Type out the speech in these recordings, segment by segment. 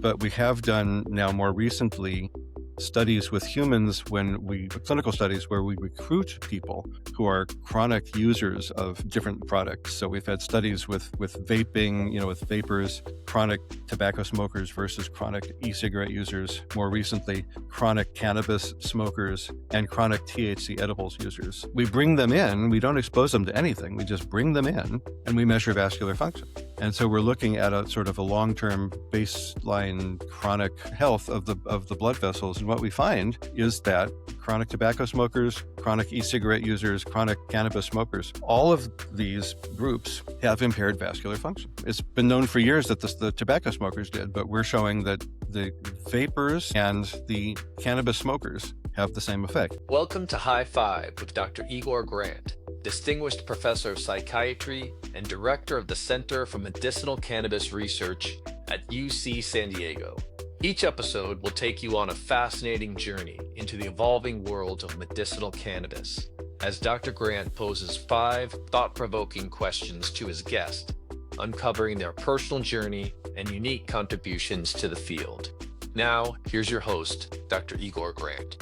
but we have done now more recently studies with humans clinical studies where we recruit people who are chronic users of different products. So we've had studies with vaping, with vapors, chronic tobacco smokers versus chronic e-cigarette users. More recently, chronic cannabis smokers and chronic THC edibles users. We bring them in, we don't expose them to anything, we just bring them in and we measure vascular function. And so we're looking at a sort of a long-term baseline chronic health of the blood vessels. And what we find is that chronic tobacco smokers, chronic e-cigarette users, chronic cannabis smokers, all of these groups have impaired vascular function. It's been known for years that the tobacco smokers did, but we're showing that the vapors and the cannabis smokers have the same effect. Welcome to High Five with Dr. Igor Grant, Distinguished Professor of Psychiatry and Director of the Center for Medicinal Cannabis Research at UC San Diego. Each episode will take you on a fascinating journey into the evolving world of medicinal cannabis, as Dr. Grant poses 5 thought-provoking questions to his guest, uncovering their personal journey and unique contributions to the field. Now, here's your host, Dr. Igor Grant.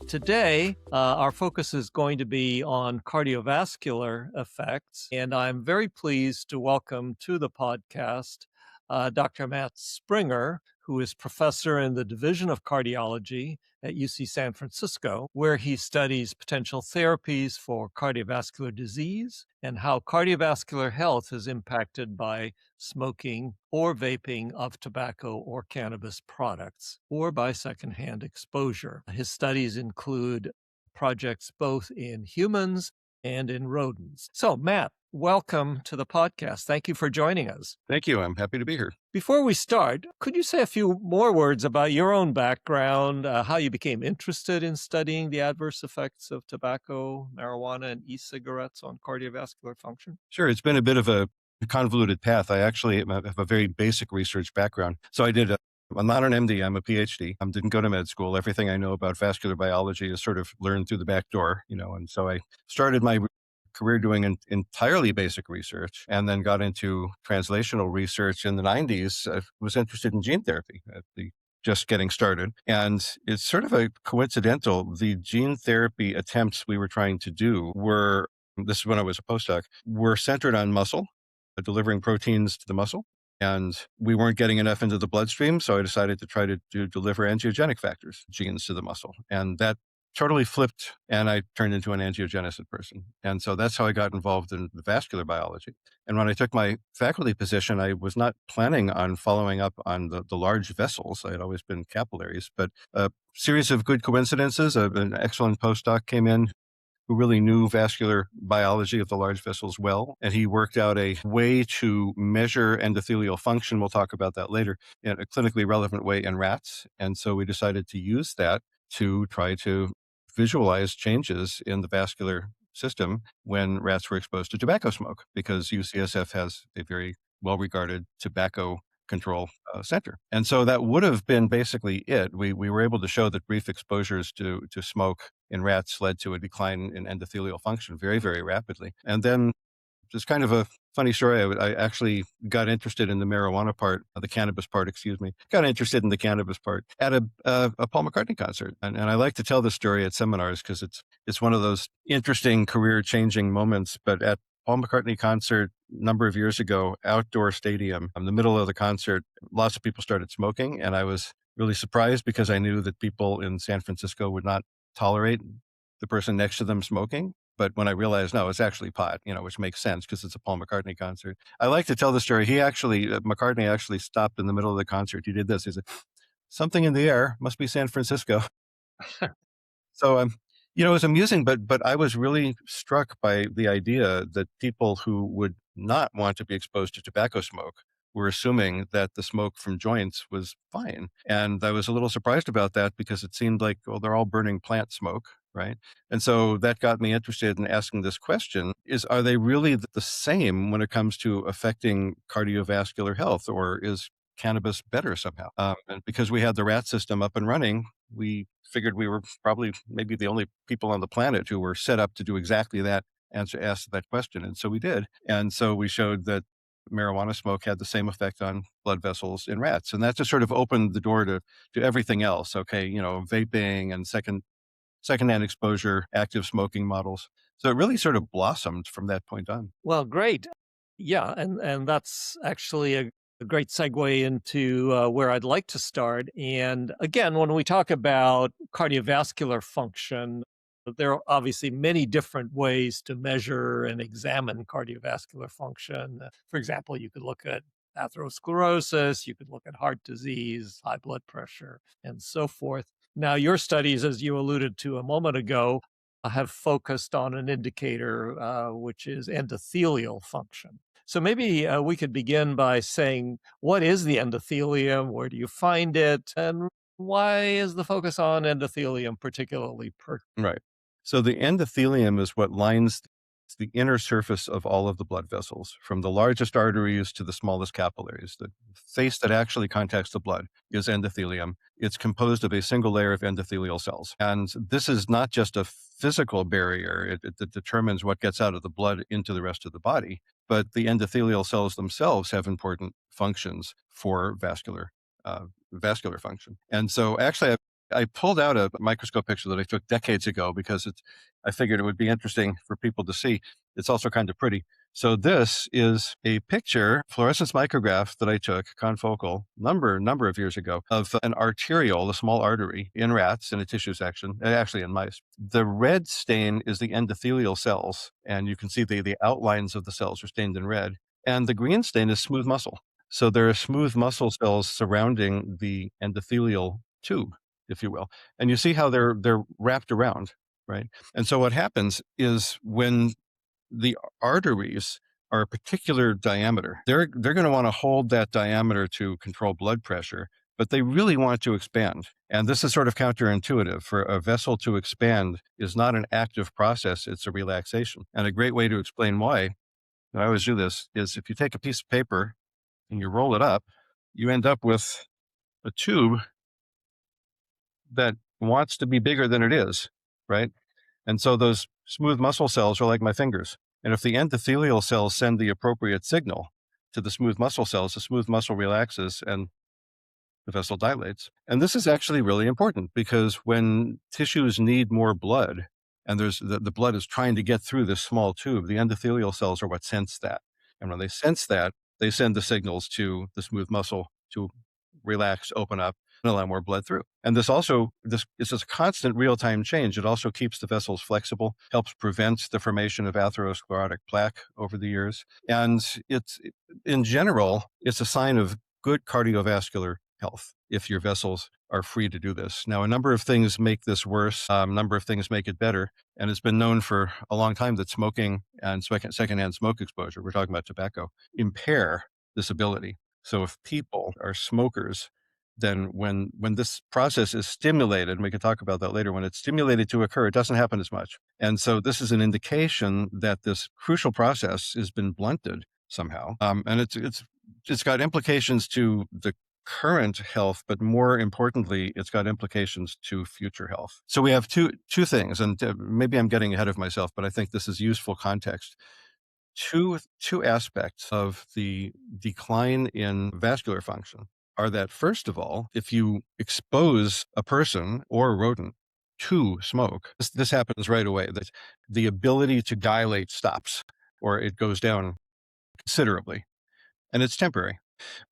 Today, our focus is going to be on cardiovascular effects, and I'm very pleased to welcome to the podcast Dr. Matt Springer, who is professor in the Division of Cardiology at UC San Francisco, where he studies potential therapies for cardiovascular disease and how cardiovascular health is impacted by smoking or vaping of tobacco or cannabis products, or by secondhand exposure. His studies include projects both in humans and in rodents. So, Matt, welcome to the podcast. Thank you for joining us. Thank you. I'm happy to be here. Before we start, could you say a few more words about your own background, how you became interested in studying the adverse effects of tobacco, marijuana, and e-cigarettes on cardiovascular function? Sure. It's been a bit of a convoluted path. I actually have a very basic research background. So I'm not an MD, I'm a PhD. I didn't go to med school. Everything I know about vascular biology is sort of learned through the back door, and so I started my career doing entirely basic research and then got into translational research in the 90s. I was interested in gene therapy just getting started. And it's sort of a coincidental, the gene therapy attempts we were trying to do this is when I was a postdoc, were centered on muscle, delivering proteins to the muscle. And we weren't getting enough into the bloodstream, so I decided to try to deliver angiogenic factors, genes to the muscle. And that totally flipped, and I turned into an angiogenesis person. And so that's how I got involved in the vascular biology. And when I took my faculty position, I was not planning on following up on the large vessels. I had always been capillaries, but a series of good coincidences, an excellent postdoc came in who really knew vascular biology of the large vessels well. And he worked out a way to measure endothelial function, we'll talk about that later, in a clinically relevant way in rats. And so we decided to use that to try to visualize changes in the vascular system when rats were exposed to tobacco smoke, because UCSF has a very well-regarded tobacco control center. And so that would have been basically it. We were able to show that brief exposures to smoke in rats led to a decline in endothelial function very, very rapidly. And then just kind of a funny story. I actually got interested in the marijuana part, the cannabis part, got interested in the cannabis part at a Paul McCartney concert. And I like to tell this story at seminars because it's one of those interesting career-changing moments. But at Paul McCartney concert a number of years ago, outdoor stadium, in the middle of the concert, lots of people started smoking. And I was really surprised because I knew that people in San Francisco would not tolerate the person next to them smoking. But when I realized, no, it's actually pot, which makes sense because it's a Paul McCartney concert. I like to tell the story. McCartney actually stopped in the middle of the concert. He did this. He said, "Something in the air, must be San Francisco." So, it was amusing, but I was really struck by the idea that people who would not want to be exposed to tobacco smoke were assuming that the smoke from joints was fine. And I was a little surprised about that because it seemed like, well, they're all burning plant smoke, right? And so that got me interested in asking this question, are they really the same when it comes to affecting cardiovascular health, or is cannabis better somehow? And because we had the rat system up and running, we figured we were probably maybe the only people on the planet who were set up to do exactly that, ask that question. And so we did. And so we showed that marijuana smoke had the same effect on blood vessels in rats. And that just sort of opened the door to everything else. Okay, vaping and secondhand exposure, active smoking models. So it really sort of blossomed from that point on. Well, great. Yeah, and that's actually a great segue into where I'd like to start. And again, when we talk about cardiovascular function, there are obviously many different ways to measure and examine cardiovascular function. For example, you could look at atherosclerosis, you could look at heart disease, high blood pressure, and so forth. Now, your studies, as you alluded to a moment ago, have focused on an indicator, which is endothelial function. So maybe we could begin by saying, what is the endothelium? Where do you find it? And why is the focus on endothelium particularly pertinent? Right. So the endothelium is what lines the inner surface of all of the blood vessels, from the largest arteries to the smallest capillaries. The face that actually contacts the blood is endothelium. It's composed of a single layer of endothelial cells. And this is not just a physical barrier, it determines what gets out of the blood into the rest of the body, but the endothelial cells themselves have important functions for vascular function. And so actually, I pulled out a microscope picture that I took decades ago because I figured it would be interesting for people to see. It's also kind of pretty. So this is a picture, fluorescence micrograph that I took, confocal, number of years ago, of an arteriole, a small artery in rats in a tissue section, actually in mice. The red stain is the endothelial cells, and you can see the outlines of the cells are stained in red. And the green stain is smooth muscle. So there are smooth muscle cells surrounding the endothelial tube, if you will. And you see how they're wrapped around, right? And so what happens is when the arteries are a particular diameter, they're going to want to hold that diameter to control blood pressure, but they really want to expand. And this is sort of counterintuitive. For a vessel to expand is not an active process, it's a relaxation. And a great way to explain why, and I always do this, is if you take a piece of paper and you roll it up, you end up with a tube that wants to be bigger than it is, right? And so those smooth muscle cells are like my fingers. And if the endothelial cells send the appropriate signal to the smooth muscle cells, the smooth muscle relaxes and the vessel dilates. And this is actually really important because when tissues need more blood and the blood is trying to get through this small tube, the endothelial cells are what sense that. And when they sense that, they send the signals to the smooth muscle to relax, open up, and allow more blood through. And this is a constant real-time change. It also keeps the vessels flexible, helps prevent the formation of atherosclerotic plaque over the years. And in general, it's a sign of good cardiovascular health if your vessels are free to do this. Now, a number of things make this worse. A number of things make it better. And it's been known for a long time that smoking and secondhand smoke exposure, we're talking about tobacco, impair this ability. So if people are smokers, then when this process is stimulated, and we can talk about that later, when it's stimulated to occur, it doesn't happen as much. And so this is an indication that this crucial process has been blunted somehow. And it's got implications to the current health, but more importantly, it's got implications to future health. So we have two things, and maybe I'm getting ahead of myself, but I think this is useful context. Two aspects of the decline in vascular function are that, first of all, if you expose a person or a rodent to smoke, this happens right away, that the ability to dilate stops or it goes down considerably, and it's temporary.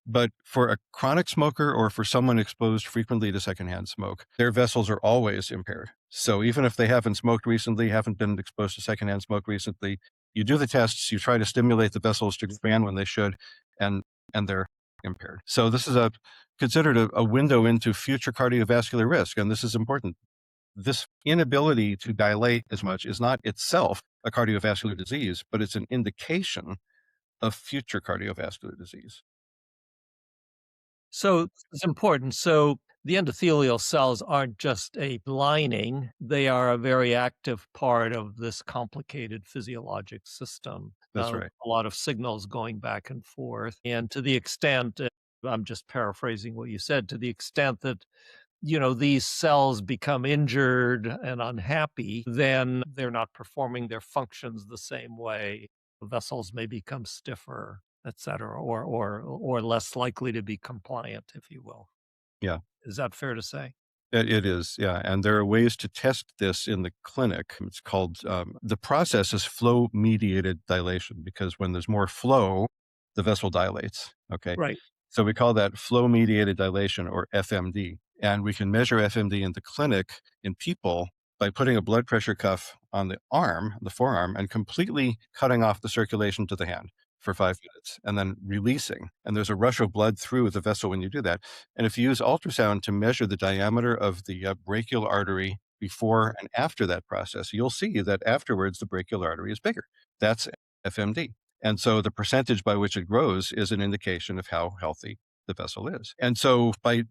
But for a chronic smoker or for someone exposed frequently to secondhand smoke, their vessels are always impaired. So even if they haven't smoked recently, haven't been exposed to secondhand smoke recently, you do the tests, you try to stimulate the vessels to expand when they should, and they're impaired. So this is considered a window into future cardiovascular risk, and this is important. This inability to dilate as much is not itself a cardiovascular disease, but it's an indication of future cardiovascular disease. So it's important. So the endothelial cells aren't just a lining, they are a very active part of this complicated physiologic system. That's right. A lot of signals going back and forth. And to the extent, I'm just paraphrasing what you said, to the extent that these cells become injured and unhappy, then they're not performing their functions the same way. The vessels may become stiffer. et cetera, or less likely to be compliant, if you will. Yeah. Is that fair to say? It is, yeah, and there are ways to test this in the clinic. It's called, the process is flow-mediated dilation, because when there's more flow, the vessel dilates, okay? Right. So we call that flow-mediated dilation, or FMD, and we can measure FMD in the clinic in people by putting a blood pressure cuff on the arm, the forearm, and completely cutting off the circulation to the hand for 5 minutes, and then releasing. And there's a rush of blood through the vessel when you do that. And if you use ultrasound to measure the diameter of the brachial artery before and after that process, you'll see that afterwards the brachial artery is bigger. That's FMD. And so the percentage by which it grows is an indication of how healthy the vessel is. And so by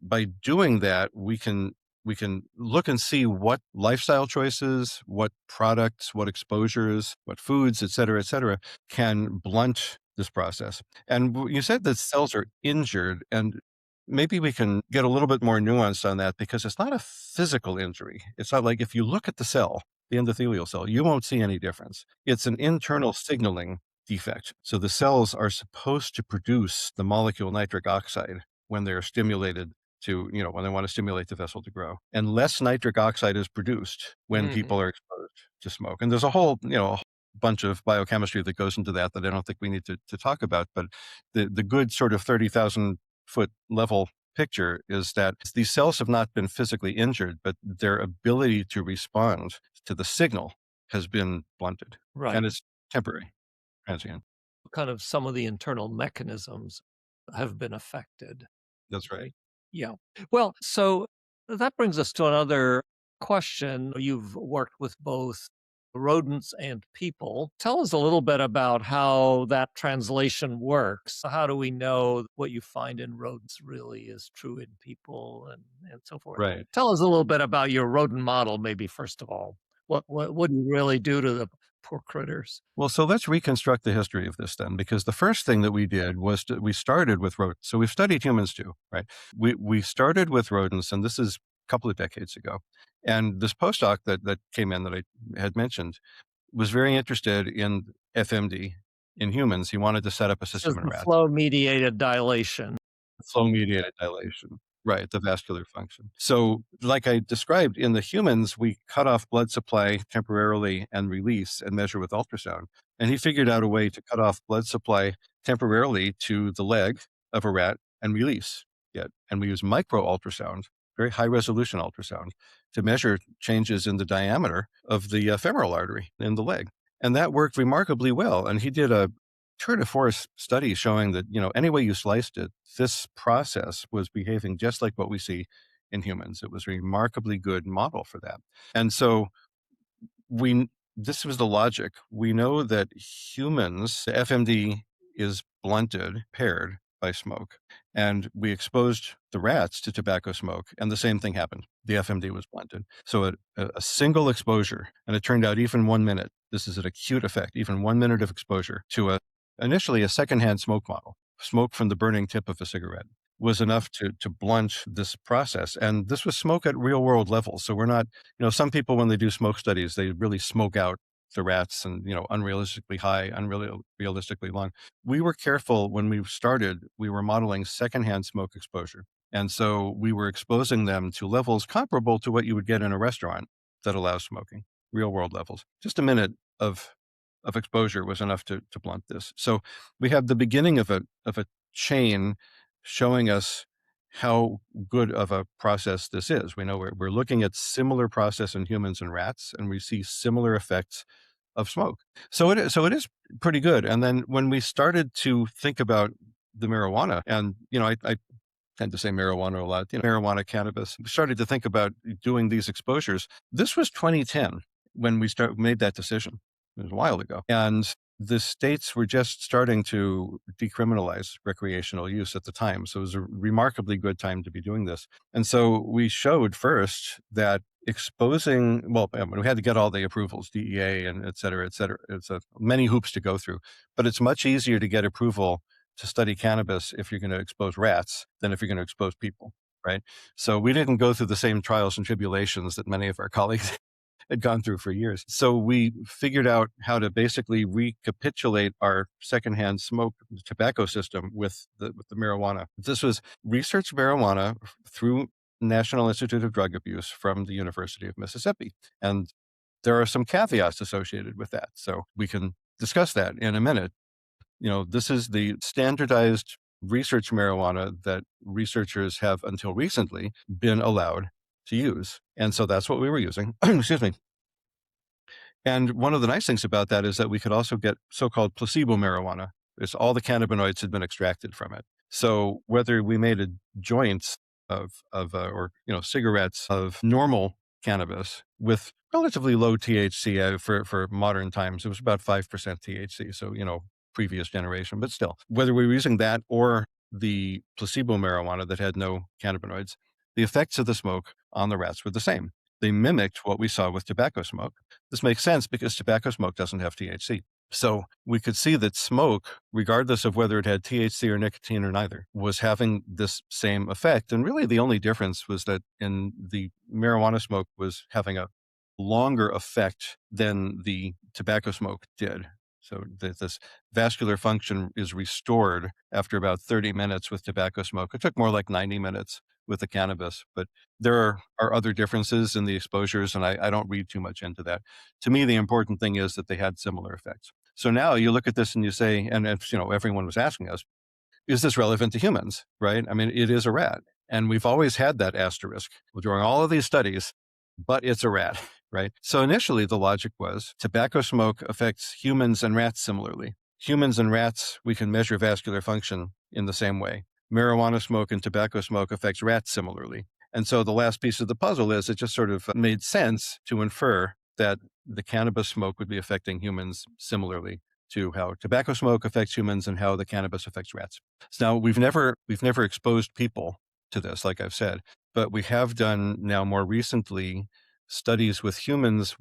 doing that, we can look and see what lifestyle choices, what products, what exposures, what foods, et cetera, can blunt this process. And you said that cells are injured, and maybe we can get a little bit more nuanced on that, because it's not a physical injury. It's not like if you look at the cell, the endothelial cell, you won't see any difference. It's an internal signaling defect. So the cells are supposed to produce the molecule nitric oxide when they're stimulated when they want to stimulate the vessel to grow. And less nitric oxide is produced when Mhm. people are exposed to smoke. And there's a whole, bunch of biochemistry that goes into that I don't think we need to talk about. But the good sort of 30,000 foot level picture is that these cells have not been physically injured, but their ability to respond to the signal has been blunted. Right. And it's temporary, transient. Kind of some of the internal mechanisms have been affected. That's right. Right. Yeah. Well, so that brings us to another question. You've worked with both rodents and people. Tell us a little bit about how that translation works. How do we know what you find in rodents really is true in people and so forth? Right. Tell us a little bit about your rodent model, maybe first of all. What do you really do to the poor critters? Well, so let's reconstruct the history of this then, because the first thing that we did was we started with rodents. So we've studied humans too, right? We started with rodents, and this is a couple of decades ago. And this postdoc that came in that I had mentioned was very interested in FMD in humans. He wanted to set up a This is system in the rats. flow mediated dilation. Flow-mediated dilation. Right, the vascular function. So, like I described, in the humans, we cut off blood supply temporarily and release and measure with ultrasound. And he figured out a way to cut off blood supply temporarily to the leg of a rat and release it. And we use micro ultrasound, very high resolution ultrasound, to measure changes in the diameter of the femoral artery in the leg. And that worked remarkably well. And he did a tour de force study showing that, any way you sliced it, this process was behaving just like what we see in humans. It was a remarkably good model for that. And so this was the logic. We know that humans, the FMD is blunted, paired by smoke. And we exposed the rats to tobacco smoke, and the same thing happened. The FMD was blunted. So a single exposure, and it turned out even 1 minute, this is an acute effect, even 1 minute of exposure to initially a secondhand smoke model, smoke from the burning tip of a cigarette, was enough to blunt this process. And this was smoke at real world levels. So we're not, some people, when they do smoke studies, they really smoke out the rats and, unrealistically high, unrealistically long. We were careful when we started, we were modeling secondhand smoke exposure. And so we were exposing them to levels comparable to what you would get in a restaurant that allows smoking, real world levels. Just a minute of exposure was enough to blunt this. So we have the beginning of a chain showing us how good of a process this is. We know we're looking at similar process in humans and rats, and we see similar effects of smoke. So it is pretty good. And then when we started to think about the marijuana, and I tend to say marijuana a lot, marijuana, cannabis, we started to think about doing these exposures. This was 2010 when we made that decision. It was a while ago. And the states were just starting to decriminalize recreational use at the time. So it was a remarkably good time to be doing this. And so we showed first that we had to get all the approvals, DEA and et cetera, et cetera. It's many hoops to go through, but it's much easier to get approval to study cannabis if you're going to expose rats than if you're going to expose people, right? So we didn't go through the same trials and tribulations that many of our colleagues had gone through for years. So we figured out how to basically recapitulate our secondhand smoke tobacco system with the marijuana. This was research marijuana through National Institute of Drug Abuse from the University of Mississippi. And there are some caveats associated with that. So we can discuss that in a minute. This is the standardized research marijuana that researchers have until recently been allowed to use. And so that's what we were using. Excuse me. And one of the nice things about that is that we could also get so-called placebo marijuana. It's all the cannabinoids had been extracted from it. So whether we made a joints or cigarettes of normal cannabis with relatively low THC for modern times, it was about 5% THC. So, previous generation, but still, whether we were using that or the placebo marijuana that had no cannabinoids, the effects of the smoke on the rats were the same. They mimicked what we saw with tobacco smoke. This makes sense because tobacco smoke doesn't have THC. So we could see that smoke, regardless of whether it had THC or nicotine or neither, was having this same effect. And really the only difference was that in the marijuana smoke was having a longer effect than the tobacco smoke did. So this vascular function is restored after about 30 minutes with tobacco smoke. It took more like 90 minutes with the cannabis, but there are other differences in the exposures, and I don't read too much into that. To me, the important thing is that they had similar effects. So now you look at this and you say, and everyone was asking us, is this relevant to humans, right? I mean, it is a rat. And we've always had that asterisk during all of these studies, but it's a rat, right? So initially the logic was tobacco smoke affects humans and rats similarly. Humans and rats, we can measure vascular function in the same way. Marijuana smoke and tobacco smoke affects rats similarly. And so the last piece of the puzzle is it just sort of made sense to infer that the cannabis smoke would be affecting humans similarly to how tobacco smoke affects humans and how the cannabis affects rats. So now we've never exposed people to this, like I've said, but we have done now more recently studies with humans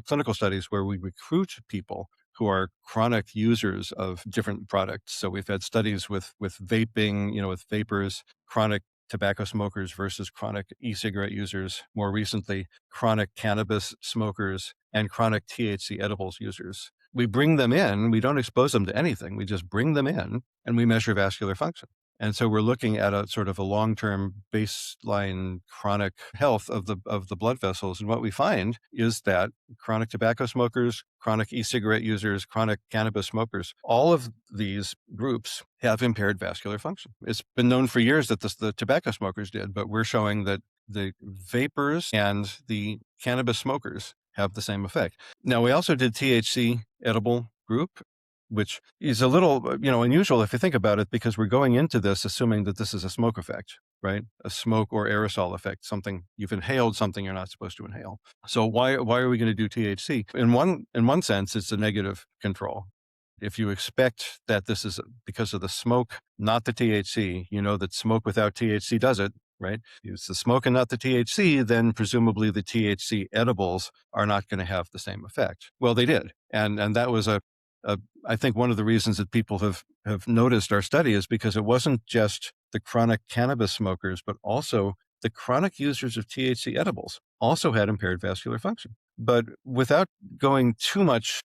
clinical studies where we recruit people who are chronic users of different products. So we've had studies with vaping, with vapors, chronic tobacco smokers versus chronic e-cigarette users, more recently, chronic cannabis smokers and chronic THC edibles users. We bring them in, we don't expose them to anything, we just bring them in and we measure vascular function. And so we're looking at a sort of a long-term baseline chronic health of the blood vessels. And what we find is that chronic tobacco smokers, chronic e-cigarette users, chronic cannabis smokers, all of these groups have impaired vascular function. It's been known for years that the tobacco smokers did, but we're showing that the vapors and the cannabis smokers have the same effect. Now, we also did THC edible group, which is a little, unusual if you think about it, because we're going into this assuming that this is a smoke effect, right? A smoke or aerosol effect, something you've inhaled, something you're not supposed to inhale. So why are we going to do THC? In one sense, it's a negative control. If you expect that this is because of the smoke, not the THC, you know that smoke without THC does it, right? It's the smoke and not the THC, then presumably the THC edibles are not going to have the same effect. Well, they did. And that was I think one of the reasons that people have noticed our study is because it wasn't just the chronic cannabis smokers, but also the chronic users of THC edibles also had impaired vascular function. But without going too much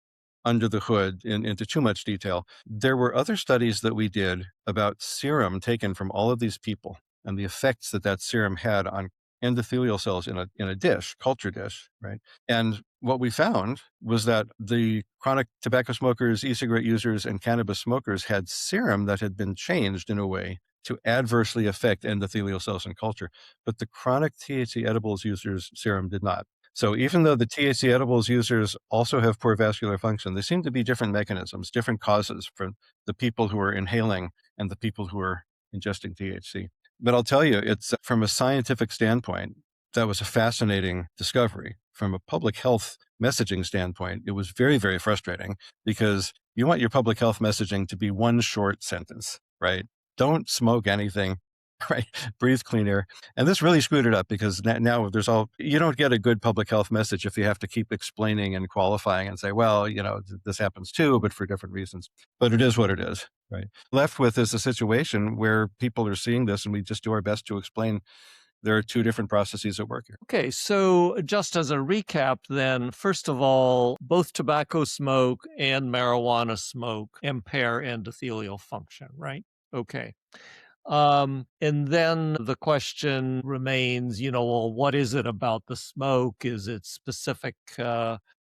under the hood into too much detail, there were other studies that we did about serum taken from all of these people and the effects that serum had on endothelial cells in a dish, culture dish, right? And what we found was that the chronic tobacco smokers, e-cigarette users, and cannabis smokers had serum that had been changed in a way to adversely affect endothelial cells in culture, but the chronic THC edibles users' serum did not. So even though the THC edibles users also have poor vascular function, there seem to be different mechanisms, different causes for the people who are inhaling and the people who are ingesting THC. But I'll tell you, it's from a scientific standpoint, that was a fascinating discovery. From a public health messaging standpoint, it was very, very frustrating because you want your public health messaging to be one short sentence, right? Don't smoke anything, right? Breathe clean air. And this really screwed it up because now you don't get a good public health message if you have to keep explaining and qualifying and say, well, this happens too, but for different reasons. But it is what it is, right? Left with is a situation where people are seeing this and we just do our best to explain there are two different processes at work here. Okay, so just as a recap, then, first of all, both tobacco smoke and marijuana smoke impair endothelial function, right? Okay. And then the question remains, well, what is it about the smoke? Is it specific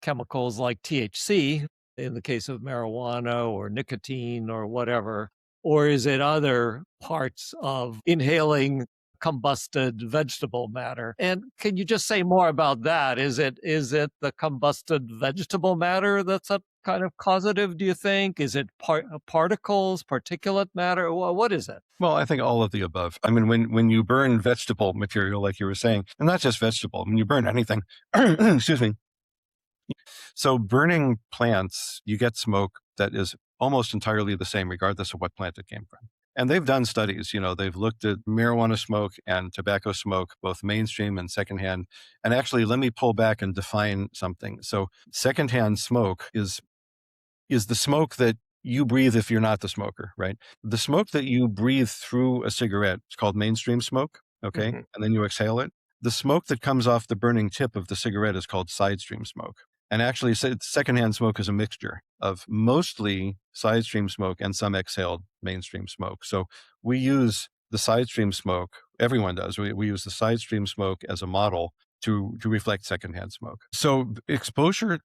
chemicals like THC in the case of marijuana or nicotine or whatever? Or is it other parts of inhaling combusted vegetable matter? And can you just say more about that? Is it the combusted vegetable matter that's a kind of causative, do you think? Is it particles, particulate matter? What is it? Well, I think all of the above. I mean, when you burn vegetable material, like you were saying, and not just vegetable, when you burn anything, excuse me. So burning plants, you get smoke that is almost entirely the same, regardless of what plant it came from. And they've done studies, they've looked at marijuana smoke and tobacco smoke, both mainstream and secondhand. And actually, let me pull back and define something. So secondhand smoke is the smoke that you breathe if you're not the smoker, right? The smoke that you breathe through a cigarette is called mainstream smoke, okay? Mhm. And then you exhale it. The smoke that comes off the burning tip of the cigarette is called side stream smoke. And actually, secondhand smoke is a mixture of mostly side stream smoke and some exhaled mainstream smoke. So we use the side stream smoke, everyone does. We use the side stream smoke as a model to reflect secondhand smoke. So exposure,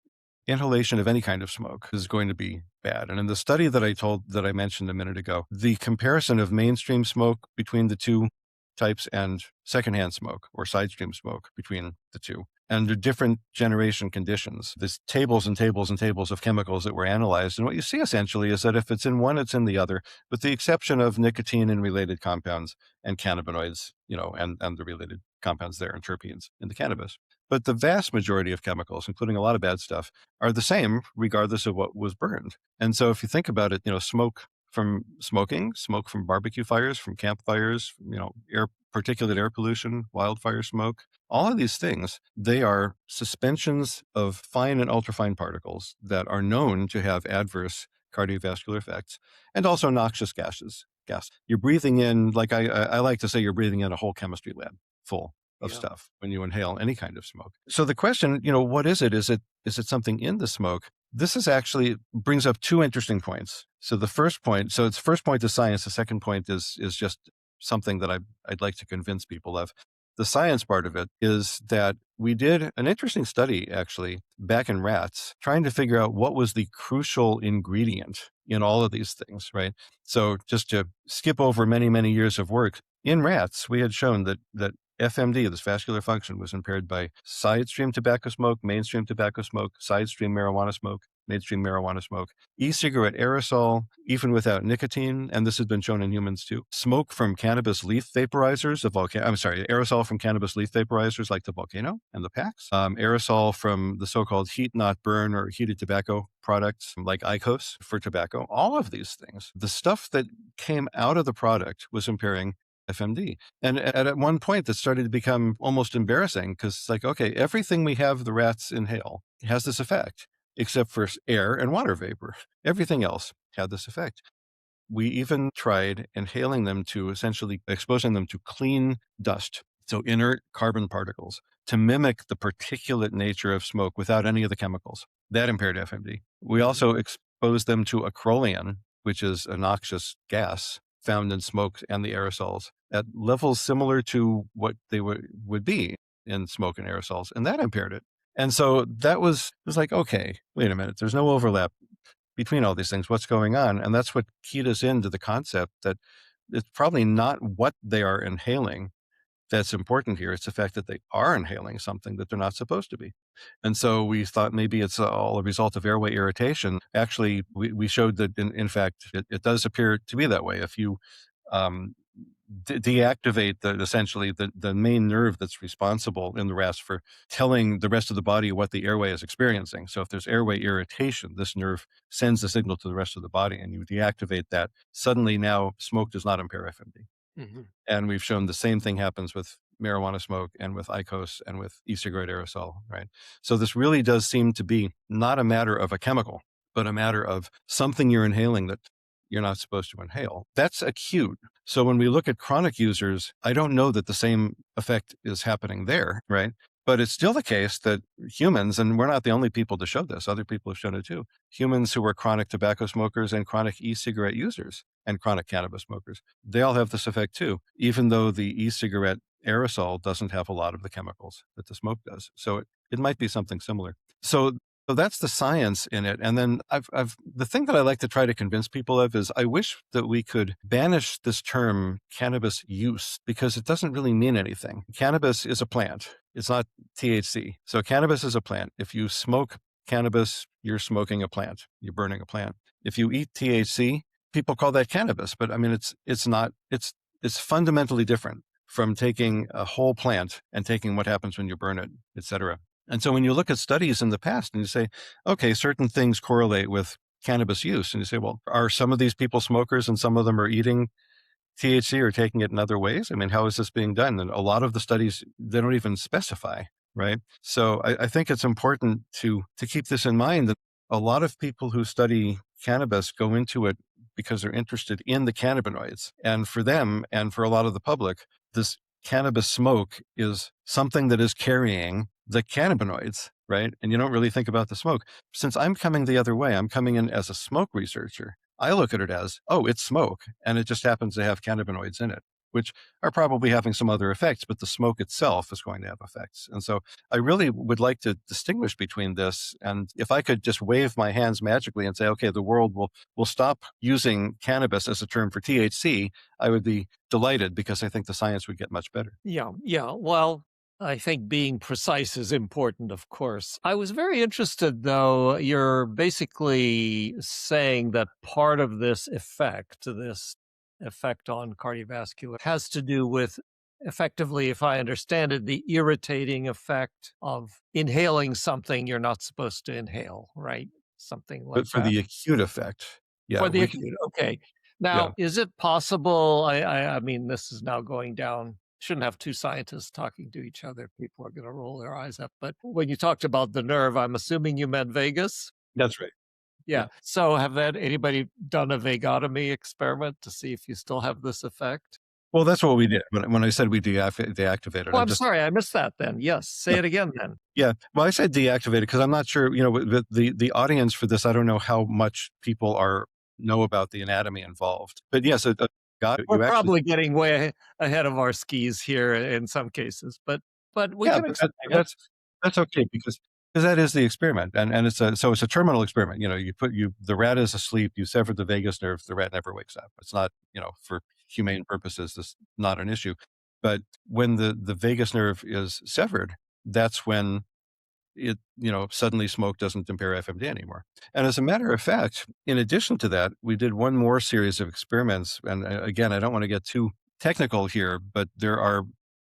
inhalation of any kind of smoke is going to be bad. And in the study that I mentioned a minute ago, the comparison of mainstream smoke between the two types and secondhand smoke or side stream smoke between the two, under different generation conditions. There's tables and tables and tables of chemicals that were analyzed. And what you see essentially is that if it's in one, it's in the other, with the exception of nicotine and related compounds and cannabinoids, and the related compounds there and terpenes in the cannabis. But the vast majority of chemicals, including a lot of bad stuff, are the same regardless of what was burned. And so if you think about it, smoke from smoking, smoke from barbecue fires, from campfires, particulate air pollution, wildfire smoke, all of these things, they are suspensions of fine and ultrafine particles that are known to have adverse cardiovascular effects and also noxious gases. You're breathing in, like I like to say, you're breathing in a whole chemistry lab full of stuff when you inhale any kind of smoke. So the question, what is it? Is it something in the smoke? This is actually brings up two interesting points. So the first point is science. The second point is just something that I'd like to convince people of. The science part of it is that we did an interesting study, actually, back in rats, trying to figure out what was the crucial ingredient in all of these things, right? So just to skip over many, many years of work, in rats, we had shown that FMD, this vascular function, was impaired by side stream tobacco smoke, mainstream tobacco smoke, side stream marijuana smoke, mainstream marijuana smoke, e-cigarette aerosol, even without nicotine, and this has been shown in humans too. Smoke from cannabis leaf vaporizers, aerosol from cannabis leaf vaporizers like the Volcano and the Pax, aerosol from the so-called heat not burn or heated tobacco products like IQOS for tobacco. All of these things, the stuff that came out of the product was impairing FMD. And at one point that started to become almost embarrassing because it's like, okay, everything we have the rats inhale has this effect, except for air and water vapor. Everything else had this effect. We even tried inhaling them to essentially exposing them to clean dust, so inert carbon particles, to mimic the particulate nature of smoke without any of the chemicals. That impaired FMD. We also exposed them to acrolein, which is a noxious gas found in smoke and the aerosols at levels similar to what they would be in smoke and aerosols, and that impaired it. And so it was like, okay, wait a minute, there's no overlap between all these things. What's going on? And that's what keyed us into the concept that it's probably not what they are inhaling that's important here. It's the fact that they are inhaling something that they're not supposed to be. And so we thought maybe it's all a result of airway irritation. Actually, we showed that, in fact, it does appear to be that way. If you deactivate essentially the main nerve that's responsible in the rats for telling the rest of the body what the airway is experiencing. So if there's airway irritation, this nerve sends the signal to the rest of the body, and you deactivate that. Suddenly now smoke does not impair FMD. Mm-hmm. And we've shown the same thing happens with marijuana smoke and with IQOS and with e-cigarette aerosol, right? So this really does seem to be not a matter of a chemical, but a matter of something you're inhaling that, you're not supposed to inhale. That's acute. So when we look at chronic users, I don't know that the same effect is happening there, right? But it's still the case that humans, and we're not the only people to show this, other people have shown it too, humans who are chronic tobacco smokers and chronic e-cigarette users and chronic cannabis smokers, they all have this effect too, even though the e-cigarette aerosol doesn't have a lot of the chemicals that the smoke does. So it might be something similar. So that's the science in it. And then the thing that I like to try to convince people of is I wish that we could banish this term cannabis use because it doesn't really mean anything. Cannabis is a plant. It's not THC. So cannabis is a plant. If you smoke cannabis, you're smoking a plant. You're burning a plant. If you eat THC, people call that cannabis, but I mean, it's not, it's fundamentally different from taking a whole plant and taking what happens when you burn it, et cetera. And so when you look at studies in the past and you say, okay, certain things correlate with cannabis use, and you say, well, are some of these people smokers and some of them are eating THC or taking it in other ways? I mean, how is this being done? And a lot of the studies, they don't even specify, right? So I think it's important to keep this in mind that a lot of people who study cannabis go into it because they're interested in the cannabinoids. And for them and for a lot of the public, this cannabis smoke is something that is carrying the cannabinoids, right? And you don't really think about the smoke. Since I'm coming the other way, I'm coming in as a smoke researcher. I look at it as, oh, it's smoke, and it just happens to have cannabinoids in it, which are probably having some other effects, but the smoke itself is going to have effects. And so I really would like to distinguish between this. And if I could just wave my hands magically and say, okay, the world will stop using cannabis as a term for THC, I would be delighted because I think the science would get much better. Yeah. Well, I think being precise is important, of course. I was very interested, though, you're basically saying that part of this effect on cardiovascular, has to do with effectively, if I understand it, the irritating effect of inhaling something you're not supposed to inhale, right? Something like But for that. the acute effect, yeah, For the acute, okay. yeah. Now, is it possible? I mean, this is now going down. Shouldn't have two scientists talking to each other. People are going to roll their eyes up. But when you talked about the nerve, I'm assuming you meant vagus. That's right. Yeah. So have anybody done a vagotomy experiment to see if you still have this effect? Well, that's what we did. When I said we deactivated, Oh, I'm sorry, I missed that then. Yes. Say it again then. Yeah. Well, I said deactivated because I'm not sure, the audience for this, I don't know how much people know about the anatomy involved. But yes, We're probably getting way ahead of our skis here in some cases, but we yeah, can but explain it. that's okay because that is the experiment, and it's a terminal experiment. The rat is asleep, you sever the vagus nerve, the rat never wakes up. It's not, for humane purposes, this is not an issue. But when the vagus nerve is severed, that's when it, suddenly smoke doesn't impair FMD anymore. And as a matter of fact, in addition to that, we did one more series of experiments. And again, I don't want to get too technical here, but there are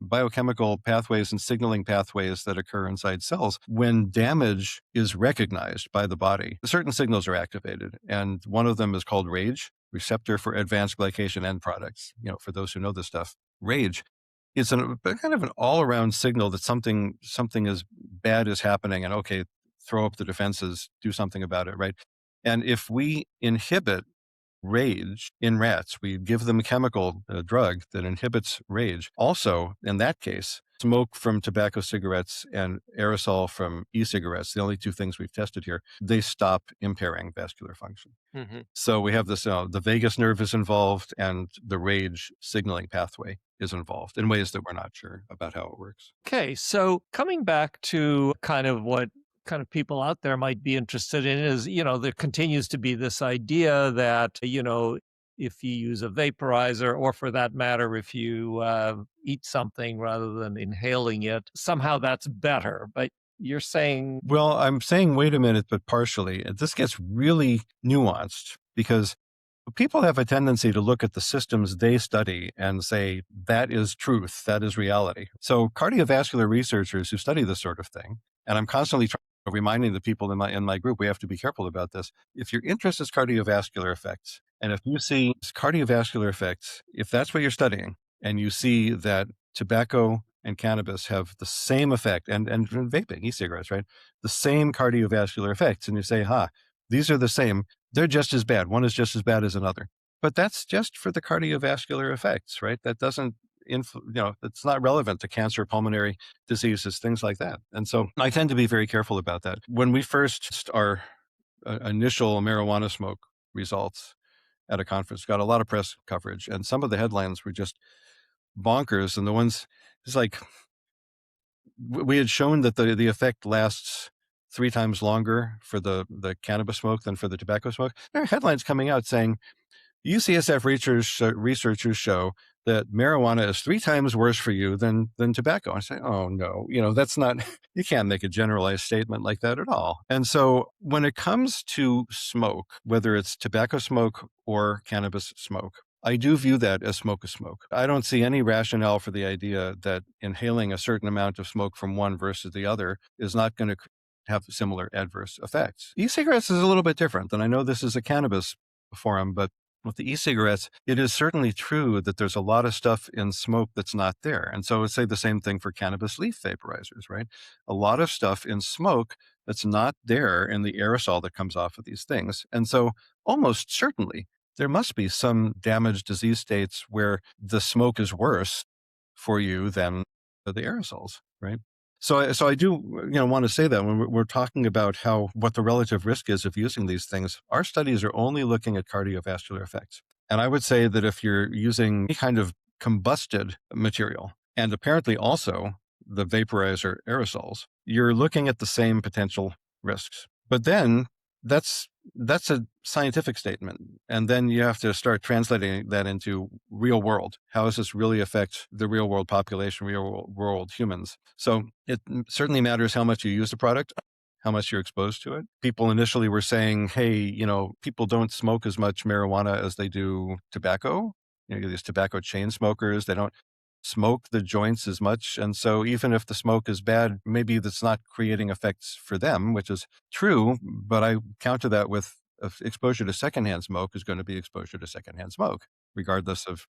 biochemical pathways and signaling pathways that occur inside cells. When damage is recognized by the body, certain signals are activated. And one of them is called RAGE, receptor for advanced glycation end products. For those who know this stuff, RAGE. It's kind of an all-around signal that something is bad is happening, and okay, throw up the defenses, do something about it, right? And if we inhibit RAGE in rats, we give them a drug that inhibits RAGE. Also, in that case, smoke from tobacco cigarettes and aerosol from e-cigarettes, the only two things we've tested here, they stop impairing vascular function. Mm-hmm. So we have this, the vagus nerve is involved and the RAGE signaling pathway is involved in ways that we're not sure about how it works. Okay, so coming back to kind of what kind of people out there might be interested in is, there continues to be this idea that, if you use a vaporizer, or for that matter, if you eat something rather than inhaling it, somehow that's better. But you're saying... Well, I'm saying, wait a minute, but partially. This gets really nuanced because people have a tendency to look at the systems they study and say, that is truth, that is reality. So cardiovascular researchers who study this sort of thing, and I'm constantly reminding the people in my group, we have to be careful about this. If your interest is cardiovascular effects, and if you see cardiovascular effects, if that's what you're studying, and you see that tobacco and cannabis have the same effect, and vaping, e-cigarettes, right? The same cardiovascular effects, and you say, these are the same, They're just as bad. One is just as bad as another. But that's just for the cardiovascular effects, right? That doesn't, it's not relevant to cancer, pulmonary diseases, things like that. And so I tend to be very careful about that. When we first, our initial marijuana smoke results at a conference got a lot of press coverage, and some of the headlines were just bonkers. And the ones, it's like, we had shown that the effect lasts 3 times longer for the cannabis smoke than for the tobacco smoke. There are headlines coming out saying UCSF researchers show that marijuana is 3 times worse for you than tobacco. I say, oh no, that's not, you can't make a generalized statement like that at all. And so when it comes to smoke, whether it's tobacco smoke or cannabis smoke, I do view that as smoke is smoke. I don't see any rationale for the idea that inhaling a certain amount of smoke from one versus the other is not going to have similar adverse effects. E-cigarettes is a little bit different, and I know this is a cannabis forum, but with the e-cigarettes, it is certainly true that there's a lot of stuff in smoke that's not there. And so I would say the same thing for cannabis leaf vaporizers, right? A lot of stuff in smoke that's not there in the aerosol that comes off of these things. And so almost certainly there must be some damaged disease states where the smoke is worse for you than the aerosols, right? So I do, want to say that when we're talking about what the relative risk is of using these things, our studies are only looking at cardiovascular effects. And I would say that if you're using any kind of combusted material, and apparently also the vaporizer aerosols, you're looking at the same potential risks. But then that's a scientific statement. And then you have to start translating that into real world. How does this really affect the real world population, real world humans? So it certainly matters how much you use the product, how much you're exposed to it. People initially were saying, hey, people don't smoke as much marijuana as they do tobacco. These tobacco chain smokers, they don't smoke the joints as much. And so even if the smoke is bad, maybe that's not creating effects for them, which is true. But I counter that with exposure to secondhand smoke is going to be exposure to secondhand smoke, regardless of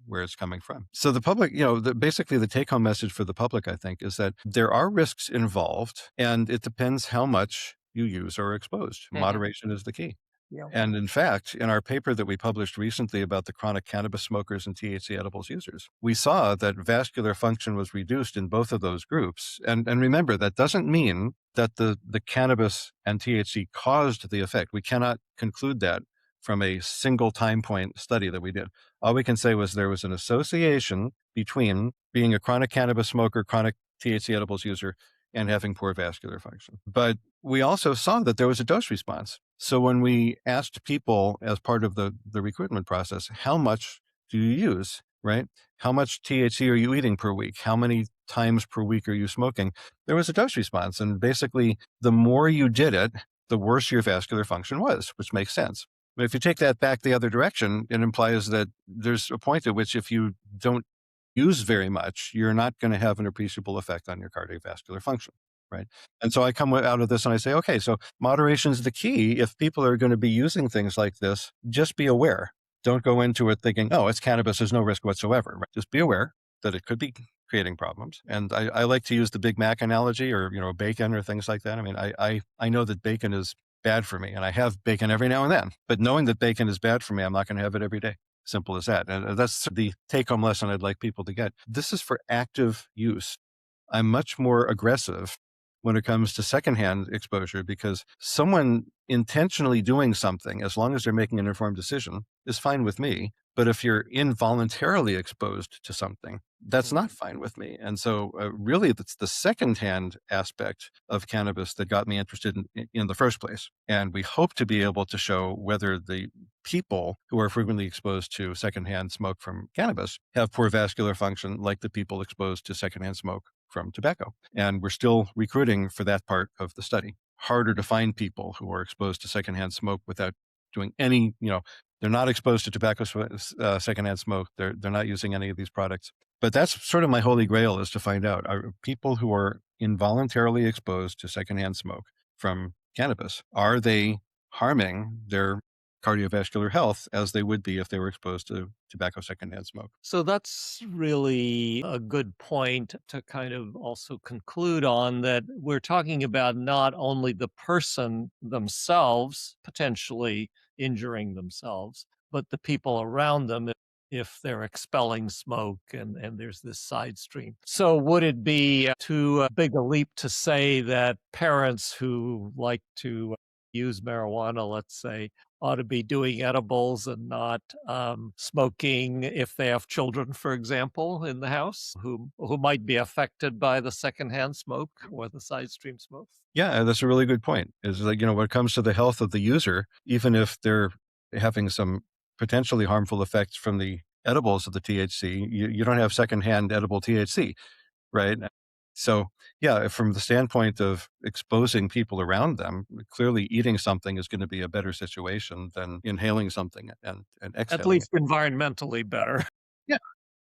where it's coming from. So the public, basically the take home message for the public, I think, is that there are risks involved, and it depends how much you use or are exposed. Mhm. Moderation is the key. Yeah. And in fact, in our paper that we published recently about the chronic cannabis smokers and THC edibles users, we saw that vascular function was reduced in both of those groups. And remember, that doesn't mean that the cannabis and THC caused the effect. We cannot conclude that from a single time point study that we did. All we can say was there was an association between being a chronic cannabis smoker, chronic THC edibles user, and having poor vascular function. But we also saw that there was a dose response. So when we asked people as part of the recruitment process, how much do you use, right? How much THC are you eating per week? How many times per week are you smoking? There was a dose response. And basically, the more you did it, the worse your vascular function was, which makes sense. But if you take that back the other direction, it implies that there's a point at which if you don't use very much, you're not going to have an appreciable effect on your cardiovascular function, right? And so I come out of this and I say, okay, so moderation is the key. If people are going to be using things like this, just be aware. Don't go into it thinking, oh, it's cannabis, there's no risk whatsoever. Right? Just be aware that it could be creating problems. And I like to use the Big Mac analogy, or bacon or things like that. I mean, I know that bacon is bad for me, and I have bacon every now and then. But knowing that bacon is bad for me, I'm not going to have it every day. Simple as that. And that's the take-home lesson I'd like people to get. This is for active use. I'm much more aggressive when it comes to secondhand exposure, because someone intentionally doing something, as long as they're making an informed decision, is fine with me. But if you're involuntarily exposed to something, that's not fine with me. And so really, that's the secondhand aspect of cannabis that got me interested in the first place. And we hope to be able to show whether the people who are frequently exposed to secondhand smoke from cannabis have poor vascular function like the people exposed to secondhand smoke from tobacco. And we're still recruiting for that part of the study. Harder to find people who are exposed to secondhand smoke without doing any, they're not exposed to tobacco, secondhand smoke. They're not using any of these products. But that's sort of my holy grail, is to find out, are people who are involuntarily exposed to secondhand smoke from cannabis, are they harming their cardiovascular health as they would be if they were exposed to tobacco secondhand smoke. So that's really a good point to kind of also conclude on, that we're talking about not only the person themselves potentially injuring themselves, but the people around them if they're expelling smoke and there's this side stream. So would it be too big a leap to say that parents who like to use marijuana, let's say, ought to be doing edibles and not smoking if they have children, for example, in the house who might be affected by the secondhand smoke or the side stream smoke? Yeah, that's a really good point. Is like, when it comes to the health of the user, even if they're having some potentially harmful effects from the edibles of the THC, you don't have secondhand edible THC, right? So, yeah, from the standpoint of exposing people around them, clearly eating something is going to be a better situation than inhaling something and At exhaling it. least environmentally better, Yeah,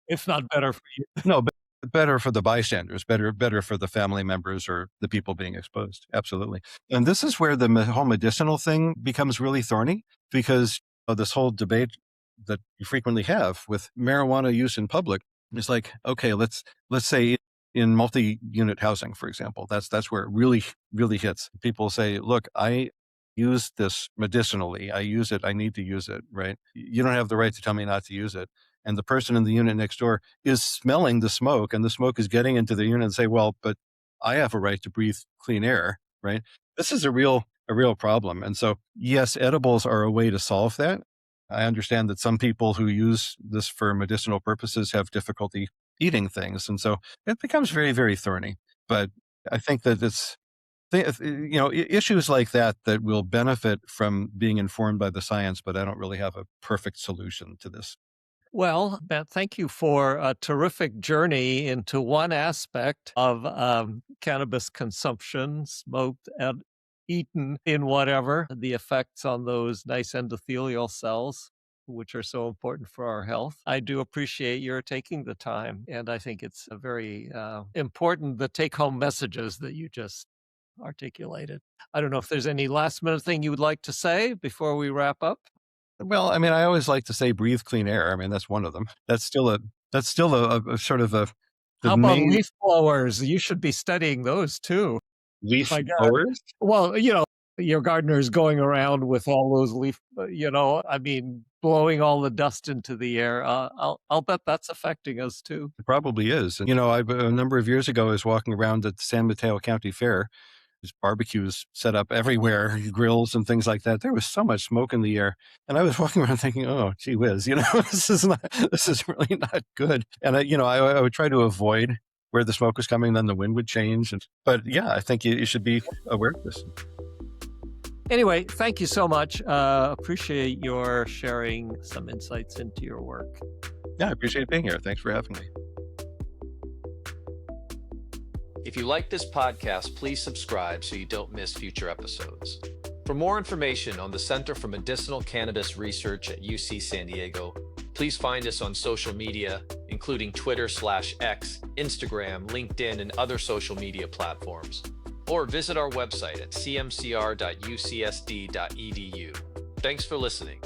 if not better for you. no, but better for the bystanders, better for the family members or the people being exposed. Absolutely. And this is where the whole medicinal thing becomes really thorny, because of this whole debate that you frequently have with marijuana use in public. It's like, okay, let's say in multi-unit housing, for example, that's where it really hits. People say, look, I use this medicinally. I use it. I need to use it, right? You don't have the right to tell me not to use it. And the person in the unit next door is smelling the smoke, and the smoke is getting into the unit, and say, well, but I have a right to breathe clean air, right? This is a real problem. And so, yes, edibles are a way to solve that. I understand that some people who use this for medicinal purposes have difficulty eating things. And so it becomes very, very thorny. But I think that issues like that will benefit from being informed by the science, but I don't really have a perfect solution to this. Well, Matt, thank you for a terrific journey into one aspect of cannabis consumption, smoked and eaten in whatever, the effects on those nice endothelial cells, which are so important for our health. I do appreciate your taking the time, and I think it's a very important, the take-home messages that you just articulated. I don't know if there's any last-minute thing you would like to say before we wrap up. Well, I mean, I always like to say breathe clean air. I mean, that's one of them. That's still a sort of the How about main leaf blowers? You should be studying those too. leaf My God. blowers. Well, your gardener's going around with all those I mean, blowing all the dust into the air. I'll bet that's affecting us too. It probably is. And, a number of years ago, I was walking around at the San Mateo County Fair. There's barbecues set up everywhere, grills and things like that. There was so much smoke in the air. And I was walking around thinking, oh, gee whiz, this is really not good. And I would try to avoid where the smoke was coming, then the wind would change. But yeah, I think you should be aware of this. Anyway, thank you so much. Appreciate your sharing some insights into your work. Yeah, I appreciate being here. Thanks for having me. If you like this podcast, please subscribe so you don't miss future episodes. For more information on the Center for Medicinal Cannabis Research at UC San Diego, please find us on social media, including Twitter/X, Instagram, LinkedIn, and other social media platforms, or visit our website at cmcr.ucsd.edu. Thanks for listening.